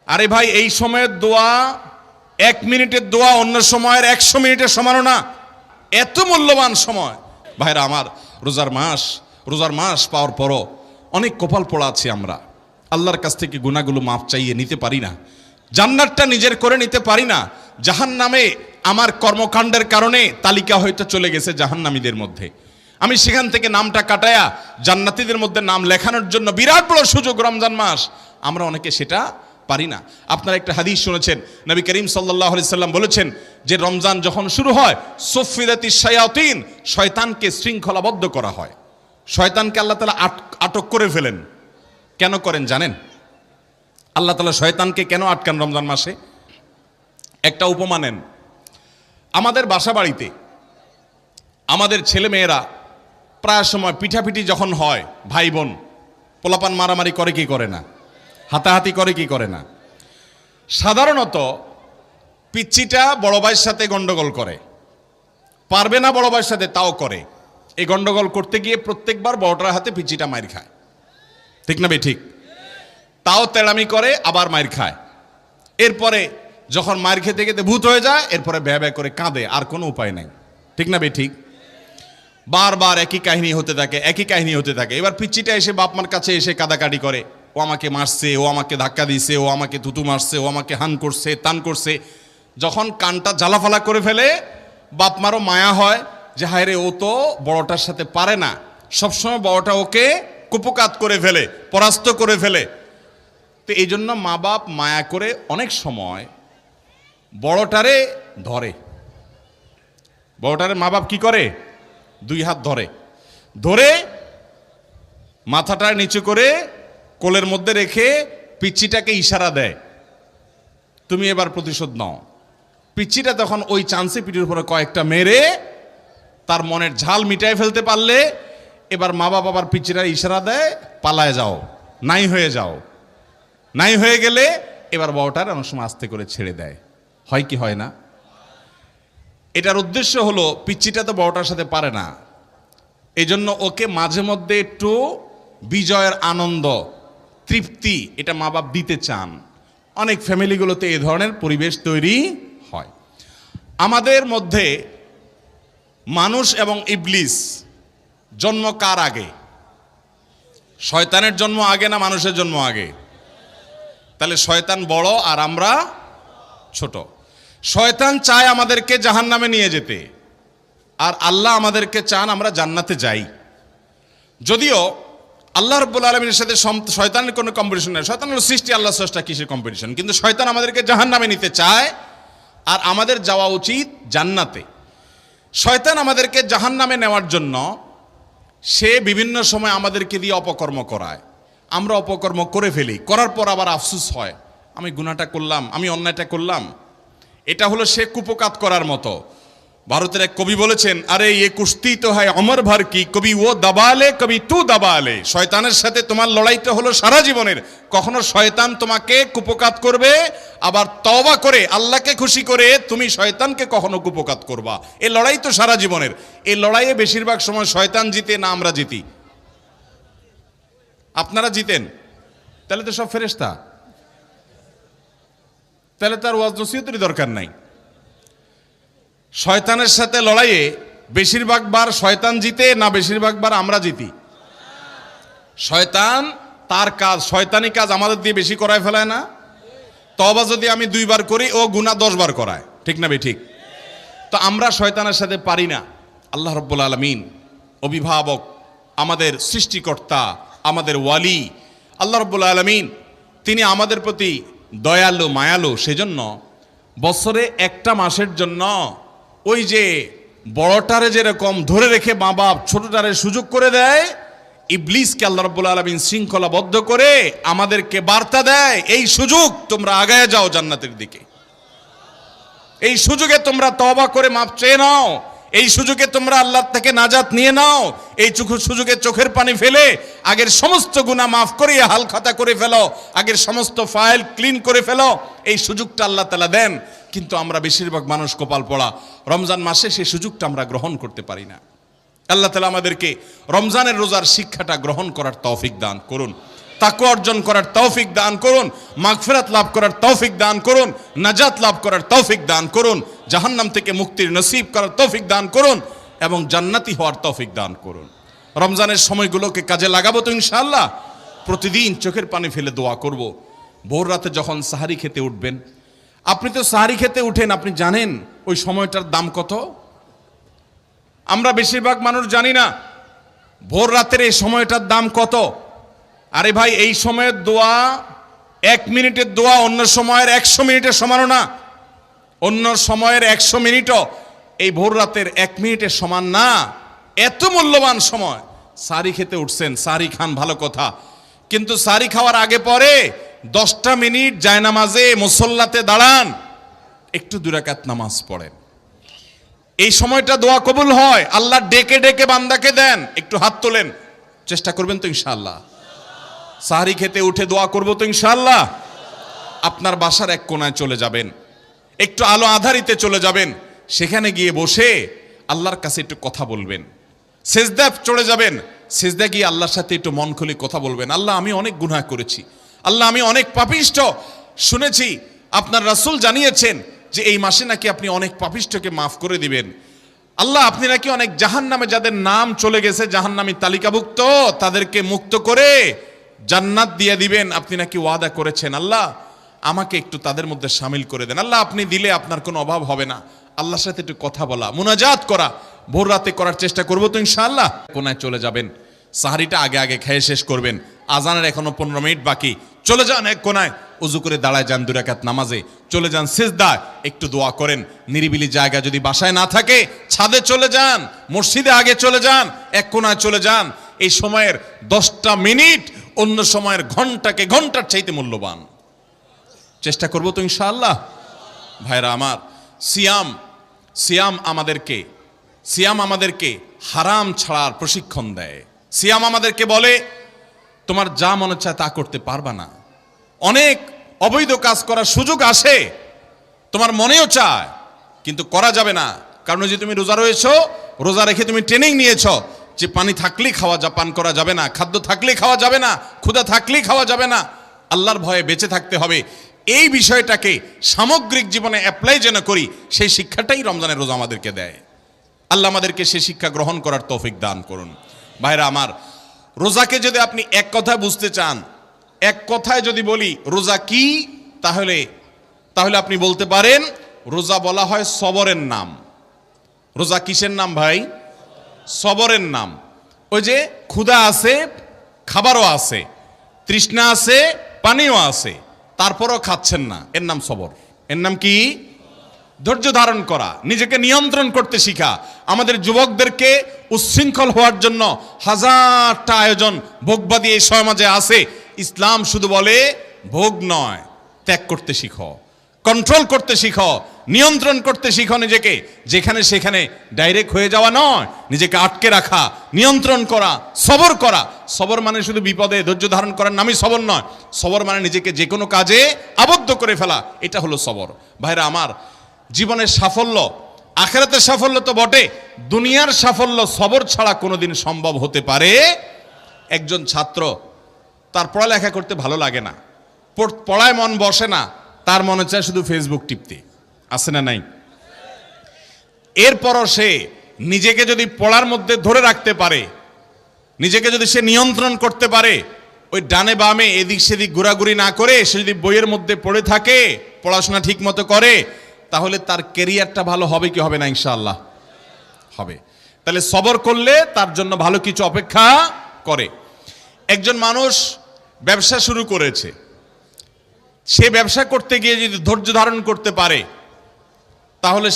আরে ভাই, এই সময়ের দোয়া 1 মিনিটের দোয়া অন্য সময়ের 100 মিনিটের সমানও না। এত মূল্যবান সময়। ভাইরা আমার, রোজার মাস পাওয়ার পরও অনেক কপাল পোড়া আছি আমরা। আল্লাহর কাছ থেকে গুনাহগুলো মাফ চাইয়ে নিতে পারি না, জান্নাতটা নিজের করে নিতে পারি না। জাহান্নামে আমার কর্মকাণ্ডের কারণে তালিকা হয়তো চলে গেছে জাহান্নামীদের মধ্যে। আমি সেখান থেকে নামটা কাটায়া জান্নাতীদের মধ্যে নাম লেখানোর জন্য বিরাট বড় সুযোগ রমজান মাস। আমরা অনেকে সেটা পারি না। আপনারা একটা হাদিস শুনেছেন, নবী করিম সাল্লাল্লাহু আলাইহি সাল্লাম বলেছেন যে রমজান যখন শুরু হয়, সুফিদাতিশ শায়াতিন, শয়তানকে শৃঙ্খলাবদ্ধ করা হয়। শয়তানকে আল্লাহ তাআলা আটক করে ফেলেন। কেন করেন জানেন? আল্লাহ তাআলা শয়তানকে কেন আটকান রমজান মাসে? একটা উপমা নেন। আমাদের বাসা বাড়িতে আমাদের ছেলে মেয়েরা প্রায় সময় পিঠাপিঠি যখন হয়, ভাই বোন পোলাপান মারামারি করে কি করে না, হাতাহাতি করে কি করে না। সাধারণত পিচ্চিটা বড় ভাইয়ের সাথে গন্ডগোল করে, পারবে না বড় ভাইয়ের সাথে, তাও করে। এই গন্ডগোল করতে গিয়ে প্রত্যেকবার বড়টার হাতে পিচ্চিটা মাইর খায়, ঠিক না বে ঠিক? তাও তেড়ামি করে, আবার মাইর খায়। এরপরে যখন মাইর খেতে খেতে ভূত হয়ে যায়, এরপরে ব্যয় ব্যয় করে কাঁদে, আর কোনো উপায় নাই, ঠিক না বে ঠিক? বারবার একই কাহিনী হতে থাকে। এবার পিচ্চিটা এসে বাপ মার কাছে এসে কাদাকাটি করে, ও আমাকে মারছে, ও আমাকে ধাক্কা দিয়েছে, ও আমাকে থুতু মারছে, ও আমাকে হান করছে, তান করছে। যখন কানটা জ্বালাফালা করে ফেলে, বাপ মারও মায়া হয় যে হায় রে, ও তো বড়টার সাথে পারে না, সবসময় বড়টা ওকে কুপকাত করে ফেলে, পরাস্ত করে ফেলে। তো এই জন্য মা বাপ মায়া করে অনেক সময় বড়টারে ধরে। বড়টারে মা বাপ কি করে? 2 হাত ধরে মাথাটা নিচু করে কোলের মধ্যে রেখে পিচ্চিটাকে ইশারা দেয়, তুমি এবার প্রতিশোধ নাও। পিচ্চিটা তখন ওই চান্সে পিঠের উপরে কয়েকটা মেরে তার মনের ঝাল মিটাই ফেলতে পারলে, এবার মা বাবা আবার পিচ্চিটা ইশারা দেয়, পালায় যাও, নাই হয়ে গেলে এবার বড়টার অনেক সময় আস্তে করে ছেড়ে দেয়। হয় কি হয় না? এটার উদ্দেশ্য হলো পিচ্চিটা তো বড়টার সাথে পারে না, এই জন্য ওকে মাঝে মধ্যে একটু বিজয়ের আনন্দ, তৃপ্তি এটা মা বাপ দিতে চান। অনেক ফ্যামিলিগুলোতে এই ধরনের পরিবেশ তৈরি হয়। আমাদের মধ্যে মানুষ এবং ইবলিস জন্ম কার আগে? শয়তানের জন্ম আগে না মানুষের জন্ম আগে? তাহলে শয়তান বড় আর আমরা ছোট। শয়তান চায় আমাদেরকে জাহান্নামে নিয়ে যেতে, আর আল্লাহ আমাদেরকে চান আমরা জান্নাতে যাই। যদিও আল্লাহ রাব্বুল আলামিনের সাথে শয়তানের কোনো কম্পিটিশন নেই, শয়তান হলো সৃষ্টি, আল্লাহ স্রষ্টা, কিসের কম্পিটিশন? কিন্তু শয়তান আমাদেরকে জাহান্নামে নিতে চায়, আর আমাদের যাওয়া উচিত জান্নাতে। শয়তান আমাদেরকে জাহান্নামে নেওয়ার জন্য সে বিভিন্ন সময় আমাদেরকে দিয়ে অপকর্ম করায়। আমরা অপকর্ম করে ফেলি, করার পর আবার আফসোস হয়, আমি গুনাহটা করলাম, আমি অন্যায়টা করলাম। এটা হলো সে কুপকাত করার মতো। ভারতের এক কবি বলেছেন, আরে ये কুস্তি তো হয় অমর ভর কি, কবি ও দাবালে কবি তু দাবালে। শয়তানের সাথে তোমার লড়াইটা হলো সারা জীবনের। কখনো শয়তান তোমাকে কুপকাত করবে, আবার তওবা করে আল্লাহকে খুশি করে তুমি শয়তানকে কখনো কুপকাত করবা। এই লড়াই তো সারা জীবনের। এই লড়াইয়ে বেশিরভাগ সময় শয়তান জিতে না আমরা জিতি? আপনারা জিতেন, তাহলে তো সব ফেরেশতা, তাহলে তার ওয়াজ নসিহতেরই দরকার নাই। শয়তানের সাথে লড়াইয়ে বেশিরভাগ বার শয়তান জিতে না বেশিরভাগ বার আমরা জিতি? শয়তান তার কাজ, শয়তানি কাজ আমাদের দিয়ে বেশি করায় ফেলায় না? তওবা যদি আমি 2 বার করি, ও গুনাহ 10 বার করায়, ঠিক না বে ঠিক? তো আমরা শয়তানের সাথে পারি না। আল্লাহ রাব্বুল আলামিন অভিভাবক, আমাদের সৃষ্টিকর্তা, আমাদের ওয়ালি আল্লাহ রাব্বুল আলামিন, তিনি আমাদের প্রতি দয়ালু, মায়ালু। সেজন্য বছরে একটা মাসের জন্য ওই যে বড়টারে যেরকম ধরে রেখে মা বাপ ছোটটারে সুযোগ করে দেয়, ইবলিসকে আল্লাহ রাব্বুল আলামিন শৃঙ্খলাবদ্ধ করে আমাদেরকে বার্তা দেয়, এই সুযোগ তোমরা আগায় যাও জান্নাতের দিকে, এই সুযোগে তোমরা তওবা করে মাপ চেয়ে নাও, এই সুযোগে তোমরা আল্লাহর থেকে নাজাত নিয়ে নাও, এই সুযোগে চোখের পানি ফেলে আগের সমস্ত গুনাহ মাফ করে হাল খাতা করে ফেলো, আগের সমস্ত ফাইল ক্লিন করে ফেলো। এই সুযোগটা আল্লাহ তাআলা দেন, কিন্তু আমরা বেশিরভাগ মানুষ কপাল পড়া, রমজান মাসে সেই সুযোগটা আমরা গ্রহণ করতে পারি না। আল্লাহ তাআলা আমাদেরকে রমজানের রোজার শিক্ষাটা গ্রহণ করার তৌফিক দান করুন। তাকওয়া অর্জন করার তৌফিক দান করুন, মাগফিরাত লাভ করার তৌফিক দান করুন, নাজাত লাভ করার তৌফিক দান করুন, জাহান্নাম থেকে মুক্তির নসিব করার তৌফিক দান করুন এবং জান্নাতি হওয়ার তৌফিক দান করুন। রমজানের সময়গুলোকে কাজে লাগাবো তো ইনশাআল্লাহ। প্রতিদিন চোখের পানি ফেলে দোয়া করব। ভোর রাতে যখন সাহারি খেতে উঠবেন, আপনি তো সাহারি খেতে উঠেন, আপনি জানেন ওই সময়টার দাম কত? আমরা বেশিরভাগ মানুষ জানি না ভোর রাতের এই সময়টার দাম কত। আরে ভাই, এই সময়ের দোয়া 1 মিনিটের দোয়া অন্য সময়ের 100 মিনিটের সমানও না। অন্য সময়ের 100 মিনিটও এই ভোর রাতের 1 মিনিটের সমান না। এত মূল্যবান সময়। সাহারি খেতে উঠছেন, সাহারি খান, ভালো কথা, কিন্তু সাহারি খাওয়ার আগে পরে 10টা মিনিট জায়নামাজে মুসল্লাতে দাঁড়ান, একটু 2 রাকাত নামাজ পড়েন। এই সময়টা দোয়া কবুল হয়। আল্লাহ ডেকে ডেকে বান্দাকে দেন। একটু হাত তোলেন, চেষ্টা করবেন তো ইনশাআল্লাহ। সাহারি খেতে উঠে দোয়া করবো তো ইনশাআল্লাহ। আপনার বাসার এক কোনায় চলে যাবেন, একটু আলো আধারিতে চলে যাবেন, সেখানে গিয়ে বসে আল্লাহর কাছে একটু কথা বলবেন। সেজদা চলে যাবেন, সেজদা গিয়ে আল্লাহর সাথে একটু মন খুলে কথা বলবেন। আল্লাহ, আমি অনেক গুনাহ করেছি, আল্লাহ আমি অনেক পাপিষ্ঠ। শুনেছি আপনার রাসূল জানিয়েছেন যে এই মাসে নাকি আপনি অনেক পাপিষ্ঠকে মাফ করে দিবেন। আল্লাহ, আপনি নাকি অনেক জাহান্নামে যাদের নাম চলে গেছে জাহান্নামী তালিকাভুক্ত, তাদেরকে মুক্ত করে জান্নাত দিয়ে দিবেন, আপনি নাকি ওয়াদা করেছেন। আল্লাহ, আমাকে একটু তাদের মধ্যে শামিল করে দেন। আল্লাহ, আপনি দিলে আপনার কোনো অভাব হবে না। আল্লাহর সাথে একটু কথা বলা, মুনাজাত করা ভোর রাতে করার চেষ্টা করবো তো ইনশাআল্লাহ। কোনায় চলে যাবেন, সাহারিটা আগে আগে খেয়ে শেষ করবেন, আজানের এখনো 15 মিনিট বাকি। চলে যান এক কোনায়, উজু করে দাঁড়ায় যান 2 রাকাত নামাজে, চলে যান সিজদায়, একটু দোয়া করেন। নিরিবিলি জায়গা যদি বাসায় না থাকে, ছাদে চলে যান, মসজিদে আগে চলে যান, এক কোনায় চলে যান। এই সময়ের 10টা মিনিট অন্য সময়ের ঘন্টার চাইতে মূল্যবান। চেষ্টা করবো তো ইনশাআল্লাহ। ভাইরা আমার, সিয়াম আমাদেরকে হারাম ছাড়ার প্রশিক্ষণ দেয়। সিয়াম আমাদেরকে বলে তোমার যা মনে চায় তা করতে পারবা না। অনেক অবৈধ কাজ করার সুযোগ আসে, তোমার মনেও চায়, কিন্তু করা যাবে না। কারণ যে তুমি রোজা রয়েছো, রোজা রেখে তুমি ট্রেনিং নিয়েছো যে পানি থাকলেই পান করা যাবে না, খাদ্য থাকলেই খাওয়া যাবে না, ক্ষুধা থাকলেই খাওয়া যাবে না, আল্লাহর ভয়ে বেঁচে থাকতে হবে। এই বিষয়টাকে সামগ্রিক জীবনে অ্যাপ্লাই যেন করি, সেই শিক্ষাটাই রমজানের রোজা আমাদেরকে দেয়। আল্লাহ আমাদেরকে সেই শিক্ষা গ্রহণ করার তৌফিক দান করুন। ভাইরা আমার, রোজাকে যদি আপনি এক কথায় বুঝতে চান, এক কথায় যদি বলি রোজা কি, তাহলে আপনি বলতে পারেন রোজা বলা হয় সবরের নাম। রোজা কিসের নাম ভাই? সবরের নাম। ওই যে ক্ষুধা আছে, খাবারও আছে, তৃষ্ণা আছে, পানিও আছে, তারপরও খাচ্ছেন না, এর নাম সবর। এর নাম কি? ধৈর্য ধারণ করা, নিজেকে নিয়ন্ত্রণ করতে শিখা। আমাদের যুবকদেরকে উচ্ছৃঙ্খল হওয়ার জন্য হাজারটা আয়োজন ভোগবাদী এই সমাজে আছে। ইসলাম শুধু বলে ভোগ নয়, ত্যাগ করতে শিখো, কন্ট্রোল করতে শিখো, নিয়ন্ত্রণ করতে শিখো নিজেকে। যেখানে সেখানে ডাইরেক্ট হয়ে যাওয়া নয়, নিজেকে আটকে রাখা, নিয়ন্ত্রণ করা, সবর করা। সবর মানে শুধু বিপদে ধৈর্য ধারণ করার নামই সবর নয়। সবর মানে নিজেকে যে কোনো কাজে আবদ্ধ করে ফেলা, এটা হলো সবর। ভাইরা আমার, জীবনের সাফল্য, আখিরাতের সাফল্য তো বটে, দুনিয়ার সাফল্য সবর ছাড়া কোনোদিন সম্ভব হতে পারে। একজন ছাত্র, তার পড়ালেখা করতে ভালো লাগে না, পড়ায় মন বসে না, তার মনে চায় শুধু ফেসবুক টিপতে, আছে না নাই? এরপরও সে নিজেকে যদি পড়ার মধ্যে ধরে রাখতে পারে, নিজেকে যদি সে নিয়ন্ত্রণ করতে পারে, ওই ডানে বামে এদিক সেদিক ঘোরাঘুরি না করে সে যদি বইয়ের মধ্যে পড়ে থাকে, পড়াশোনা ঠিক মতো করে, তাহলে তার ক্যারিয়ারটা ভালো হবে কি হবে না? ইনশাআল্লাহ হবে। তাহলে সবর করলে তার জন্য ভালো কিছু অপেক্ষা করে। একজন মানুষ ব্যবসা শুরু করেছে, সে ব্যবসা করতে গিয়ে যদি ধৈর্য ধারণ করতে পারে, তাহলে